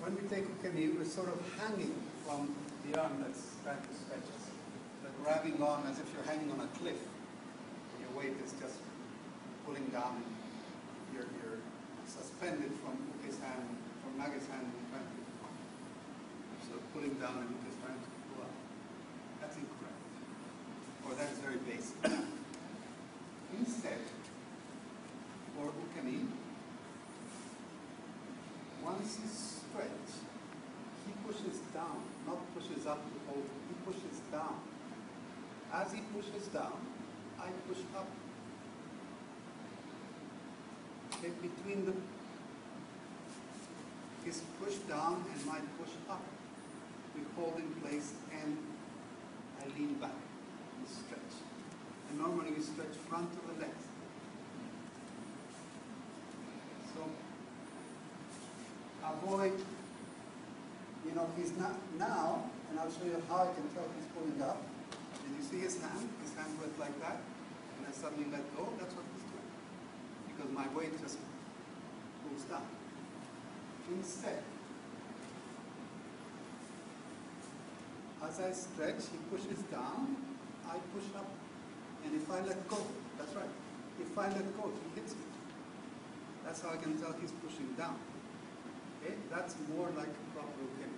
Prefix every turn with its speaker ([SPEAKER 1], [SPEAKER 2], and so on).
[SPEAKER 1] When we take ukemi, we're sort of hanging from the arm that's trying to stretch us. Like grabbing on as if you're hanging on a cliff. Your weight is just pulling down. You're suspended from Uke's hand, from Nage's hand, and trying to, so pulling down and Uke's trying to pull up. That's incorrect. Or that's very basic. Instead, for ukemi, once he stretches, he pushes down, not pushes up to hold, he pushes down. As he pushes down, I push up. Okay, between his push down and my push up, we hold in place and I lean back and stretch. And normally we stretch front of the legs. So avoid, he's not now, and I'll show you how I can tell he's pulling up. And you see his hand went like that, and I suddenly let go, that's what he's doing. Because my weight just pulls down. Instead, as I stretch, he pushes down, I push up. And if I let go, that's right, if I let go, he hits me. That's how I can tell he's pushing down. Okay? That's more like a proper ukemi.